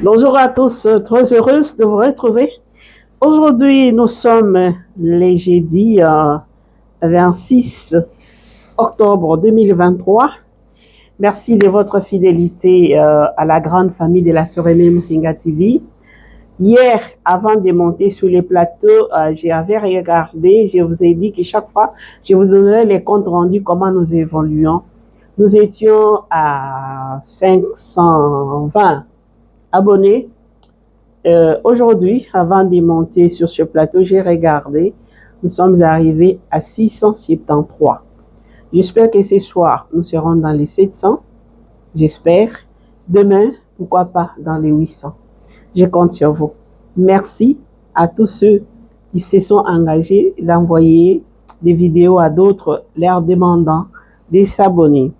Bonjour à tous, très heureuse de vous retrouver. Aujourd'hui, nous sommes les jeudi 26 octobre 2023. Merci de votre fidélité à la grande famille de la Soremé Musinga TV. Hier, avant de monter sur les plateaux, j'avais regardé, je vous ai dit que chaque fois, je vous donnerai les comptes rendus, comment nous évoluons. Nous étions à 520 abonnés. Aujourd'hui, avant de monter sur ce plateau, j'ai regardé, nous sommes arrivés à 673. J'espère que ce soir, nous serons dans les 700. J'espère. Demain, pourquoi pas dans les 800. Je compte sur vous. Merci à tous ceux qui se sont engagés d'envoyer des vidéos à d'autres, leur demandant de s'abonner.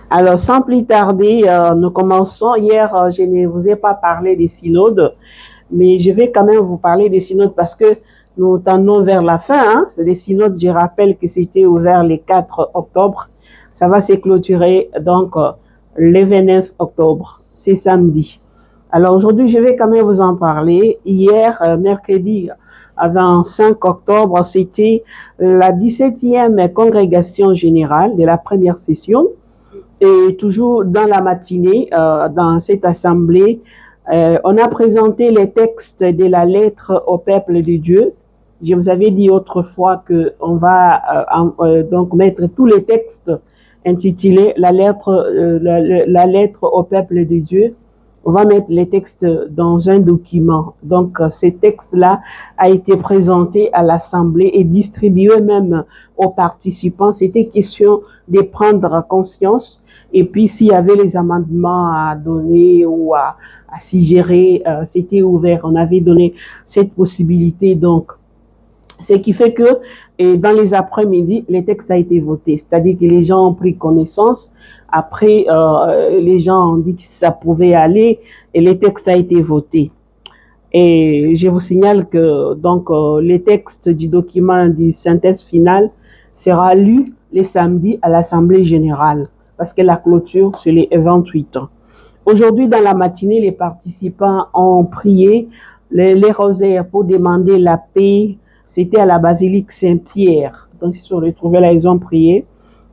Alors, sans plus tarder, nous commençons. Hier, je ne vous ai pas parlé des synodes, mais je vais quand même vous parler des synodes parce que nous tendons vers la fin. C'est des synodes, je rappelle que c'était ouvert le 4 octobre. Ça va se clôturer donc le 29 octobre. C'est samedi. Alors, aujourd'hui, je vais quand même vous en parler. Hier, mercredi, avant 5 octobre, c'était la 17e congrégation générale de la première session. Et toujours dans la matinée, dans cette assemblée, on a présenté les textes de la lettre au peuple de Dieu. Je vous avais dit autrefois qu'on va donc mettre tous les textes intitulés la lettre au peuple de Dieu. On va mettre les textes dans un document. Donc, ces textes-là a été présenté à l'Assemblée et distribué même aux participants. C'était question de prendre conscience. Et puis, s'il y avait les amendements à donner ou à suggérer, c'était ouvert. On avait donné cette possibilité. Donc, ce qui fait que dans les après-midi, le texte a été voté. C'est-à-dire que les gens ont pris connaissance. Après, les gens ont dit que ça pouvait aller et le texte a été voté. Et je vous signale que donc le texte du document de synthèse finale sera lu le samedi à l'Assemblée générale parce que la clôture, c'est les 28 ans. Aujourd'hui, dans la matinée, les participants ont prié les rosaires pour demander la paix. C'était à la basilique Saint-Pierre. Donc, ils se sont retrouvés là, ils ont prié.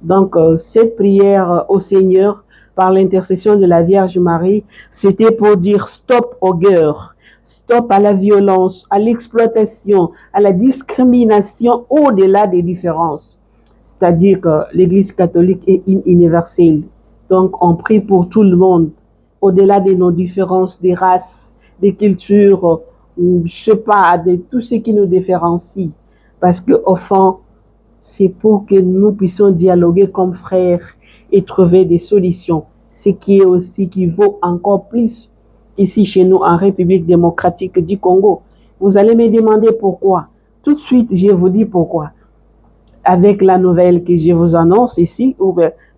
Donc, cette prière au Seigneur, par l'intercession de la Vierge Marie, c'était pour dire stop aux guerres, stop à la violence, à l'exploitation, à la discrimination au-delà des différences. C'est-à-dire que l'Église catholique est universelle. Donc, on prie pour tout le monde, au-delà de nos différences, des races, des cultures, je sais pas, de tout ce qui nous différencie. Parce qu'au fond, c'est pour que nous puissions dialoguer comme frères et trouver des solutions. Ce qui est aussi, qui vaut encore plus ici chez nous en République démocratique du Congo. Vous allez me demander pourquoi. Tout de suite, je vous dis pourquoi. Avec la nouvelle que je vous annonce ici,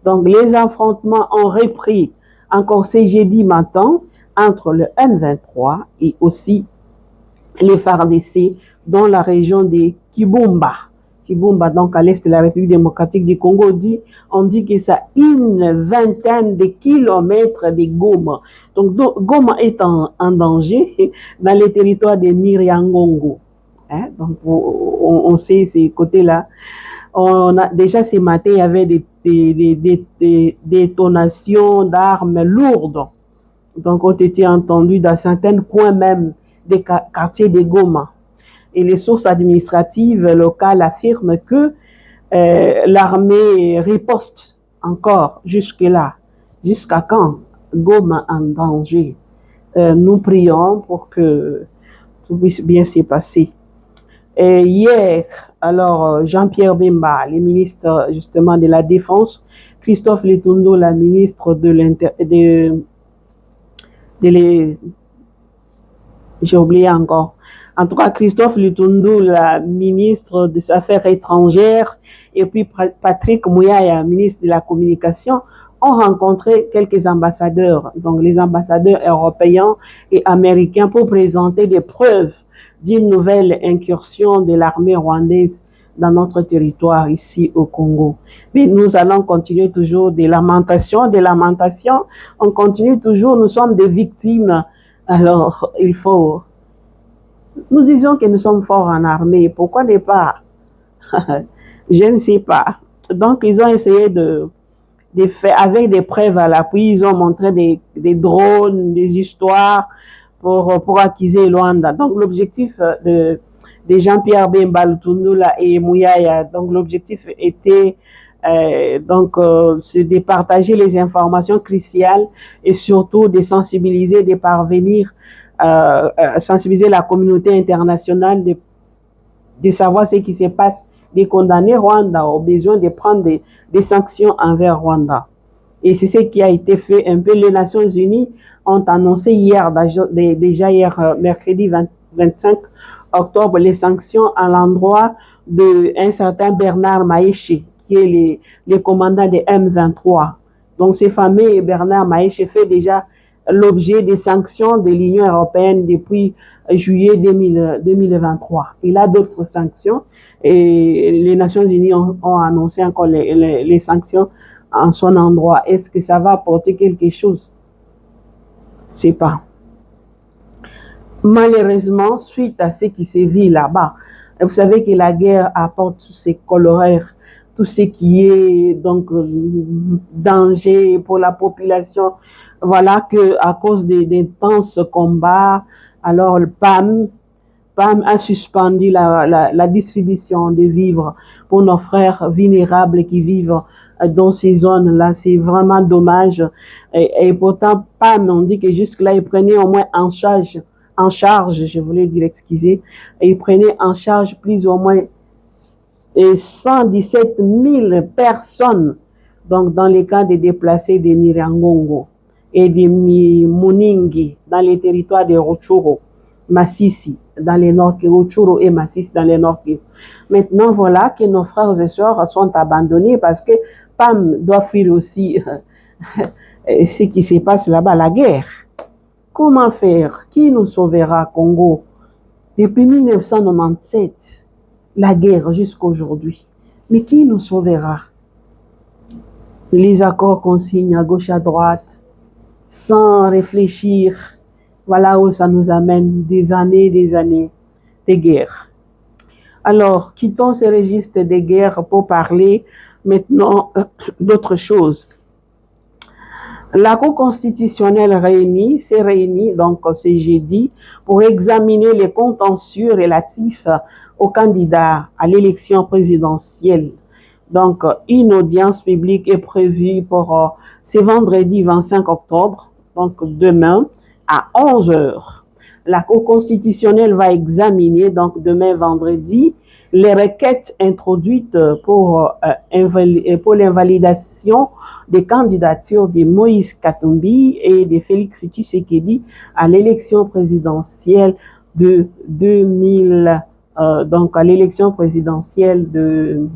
donc les affrontements ont repris encore ce jeudi matin entre le M23 et aussi les FARDC dans la région de Kibumba. Kibumba, donc à l'est de la République démocratique du Congo, on dit que ça a une vingtaine de kilomètres de Goma. Donc Goma est en danger dans les territoires de Miriangongo. Donc on sait ces côtés-là. On a, déjà ce matin, il y avait des détonations d'armes lourdes. Donc ont été entendues dans certains coins même des quartiers de Goma. Et les sources administratives locales affirment que l'armée riposte encore jusque-là. Jusqu'à quand Goma en danger? Nous prions pour que tout puisse bien se passer. Et hier, alors Jean-Pierre Bemba, le ministre justement de la Défense, Christophe Lutundu, la ministre j'ai oublié encore. En tout cas, Christophe Lutundu, la ministre des Affaires étrangères, et puis Patrick Mouyaya, ministre de la Communication, ont rencontré quelques ambassadeurs, donc les ambassadeurs européens et américains, pour présenter des preuves d'une nouvelle incursion de l'armée rwandaise dans notre territoire ici au Congo. Mais nous allons continuer toujours des lamentations, on continue toujours, nous sommes des victimes. Alors, nous disons que nous sommes forts en armée, pourquoi ne pas? Je ne sais pas. Donc, ils ont essayé de faire, avec des preuves à l'appui, ils ont montré des drones, des histoires pour accuser Luanda. Donc, l'objectif de Jean-Pierre Bemba Lutunula et Mouyaya, donc l'objectif était c'est de partager les informations cruciales et surtout de sensibiliser, de parvenir sensibiliser la communauté internationale, de savoir ce qui se passe, de condamner Rwanda, au besoin de prendre des sanctions envers Rwanda. Et c'est ce qui a été fait un peu. Les Nations Unies ont annoncé déjà hier, mercredi 25 octobre, les sanctions à l'endroit d'un certain Bernard Maïché, qui est le commandant de M23. Donc, ce fameux Bernard Maïché fait déjà l'objet des sanctions de l'Union européenne depuis juillet 2023. Il a d'autres sanctions et les Nations Unies ont annoncé encore les sanctions en son endroit. Est-ce que ça va apporter quelque chose? Je ne sais pas. Malheureusement, suite à ce qui se vit là-bas, vous savez que la guerre apporte tous ses coloraires, tout ce qui est donc danger pour la population. Voilà que à cause d'intenses combats, alors le PAM a suspendu la distribution de vivres pour nos frères vulnérables qui vivent dans ces zones-là. C'est vraiment dommage. Et pourtant, PAM, on dit que jusque-là, ils prenaient au moins en charge, je voulais dire, excusez, ils prenaient en charge plus ou moins 117 000 personnes, donc dans les cas des déplacés de Nirangongo et de Muningi, dans les territoires de Rutshuru, Masisi, dans les Nord Kivu, Rutshuru et Masisi dans les Nord Kivu. Maintenant, voilà que nos frères et sœurs sont abandonnés parce que PAM doit fuir aussi ce qui se passe là-bas, la guerre. Comment faire? Qui nous sauvera, Congo? Depuis 1997, la guerre jusqu'à aujourd'hui. Mais qui nous sauvera? Les accords qu'on signe à gauche, à droite, sans réfléchir, voilà où ça nous amène des années de guerre. Alors, quittons ce registre de guerre pour parler maintenant d'autre chose. La Cour constitutionnelle s'est réunie donc ce jeudi pour examiner les contentieux relatifs aux candidats à l'élection présidentielle. Donc, une audience publique est prévue pour ce vendredi 25 octobre, donc demain, à 11 heures. La Cour constitutionnelle va examiner, donc demain vendredi, les requêtes introduites pour l'invalidation des candidatures de Moïse Katumbi et de Félix Tshisekedi à l'élection présidentielle de 2000, donc à l'élection présidentielle de...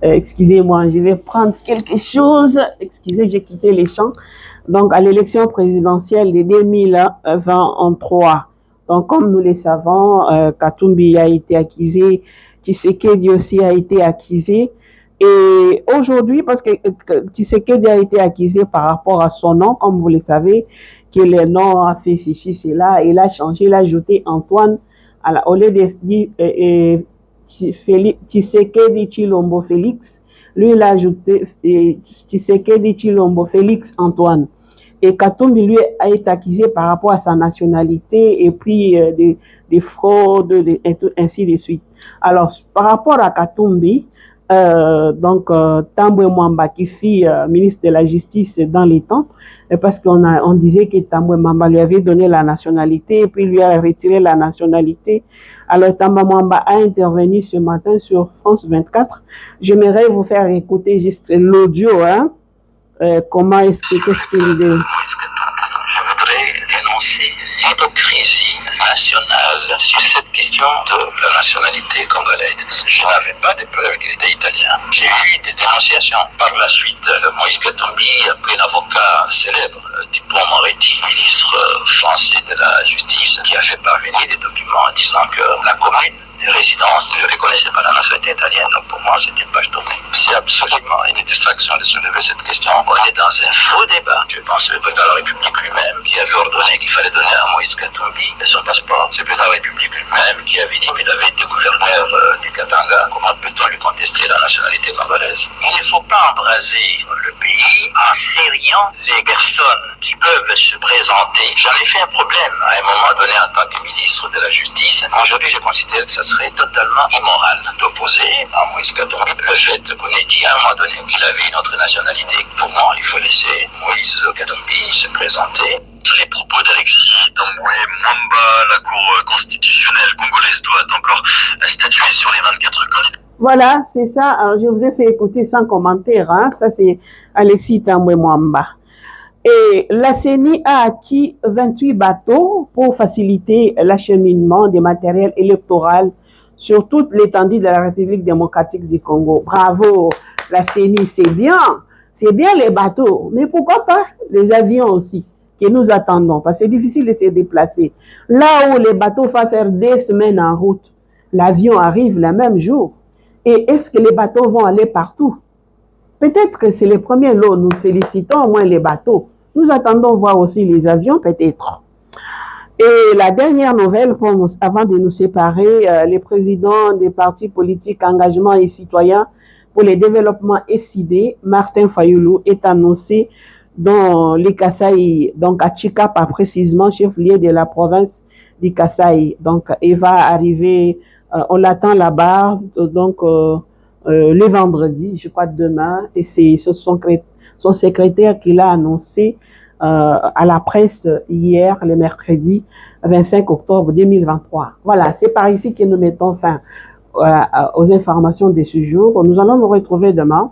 excusez-moi, je vais prendre quelque chose. Excusez, j'ai quitté les champs. Donc, à l'élection présidentielle de 2023. Donc, comme nous le savons, Katumbi a été accusé, Tshisekedi aussi a été accusé. Et aujourd'hui, parce que Tshisekedi a été accusé par rapport à son nom, comme vous le savez, que le nom a fait ceci, cela, il a changé, il a ajouté Antoine, au lieu de dire Tshisekedi Tshilombo Félix, lui il a ajouté Tshisekedi Tshilombo Félix Antoine. Et Katumbi, lui, a été accusé par rapport à sa nationalité et puis des fraudes, et ainsi de suite. Alors, par rapport à Katumbi, Tambwe Mwamba qui fut ministre de la Justice dans les temps, parce on disait que Tambwe Mwamba lui avait donné la nationalité et puis lui a retiré la nationalité. Alors Tambwe Mwamba a intervenu ce matin sur France 24. J'aimerais vous faire écouter juste l'audio, hein. Qu'est-ce qu'il dit? Je voudrais dénoncer l'hypocrisie nationale sur cette question de la nationalité congolaise. Je n'avais pas de preuves qu'il était italien. J'ai eu des dénonciations. Par la suite, Moïse Katumbi a pris un avocat célèbre, Dupond-Moretti, ministre français de la Justice, qui a fait parvenir des documents disant que la commune de résidence ne reconnaissait pas la nationalité italienne. Donc pour moi, c'était une page tournée. C'est absolument une distraction de soulever cette question. On est dans un faux débat. Je pense que le président de la République lui-même qui avait ordonné qu'il fallait donner à Moïse Katumbi son passeport. C'est le président de la République lui-même qui avait dit qu'il avait été gouverneur du Katanga. Comment peut-on lui contester la nationalité congolaise? Il ne faut pas embraser le pays en serriant les personnes qui peuvent se présenter. J'en ai fait un problème à un moment donné en tant que ministre de la Justice. Aujourd'hui, je considère que ça serait totalement immoral d'opposer à Moïse Katumbi le fait qu'on ait dit à un moment donné qu'il avait une autre nationalité. Pour moi, il faut laisser Moïse Katumbi se présenter. Les propos d'Alexis Tambwe Mwamba, la Cour constitutionnelle congolaise doit encore statuer sur les 24 candidats. Voilà, c'est ça. Alors, je vous ai fait écouter sans commentaire. Hein. Ça, c'est Alexis Tambwe Mwamba. Et la CENI a acquis 28 bateaux pour faciliter l'acheminement des matériels électoraux sur toute l'étendue de la République démocratique du Congo. Bravo, la CENI, c'est bien les bateaux, mais pourquoi pas les avions aussi que nous attendons, parce que c'est difficile de se déplacer. Là où les bateaux vont faire des semaines en route, l'avion arrive le même jour. Et est-ce que les bateaux vont aller partout? Peut-être que c'est les premiers lots, nous félicitons au moins les bateaux. Nous attendons voir aussi les avions, peut-être. Et la dernière nouvelle, avant de nous séparer, les présidents des partis politiques Engagement et Citoyens pour le développement SID, Martin Fayoulou, est annoncé dans les Kasaï, donc à Chikapa précisément, chef-lieu de la province du Kasaï. Donc, il va arriver, on l'attend là-bas, donc le vendredi, je crois demain, et c'est son secrétaire qui l'a annoncé à la presse hier, le mercredi 25 octobre 2023. Voilà, c'est par ici que nous mettons fin aux informations de ce jour. Nous allons nous retrouver demain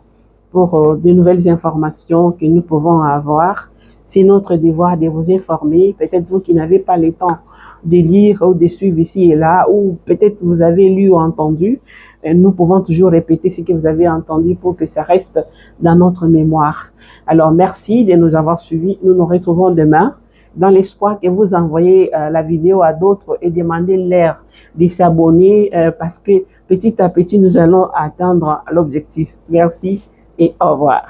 pour de nouvelles informations que nous pouvons avoir. C'est notre devoir de vous informer. Peut-être vous qui n'avez pas le temps de lire ou de suivre ici et là, ou peut-être vous avez lu ou entendu. Nous pouvons toujours répéter ce que vous avez entendu pour que ça reste dans notre mémoire. Alors, merci de nous avoir suivis. Nous nous retrouvons demain dans l'espoir que vous envoyez la vidéo à d'autres et demandez-leur de s'abonner parce que petit à petit, nous allons atteindre l'objectif. Merci et au revoir.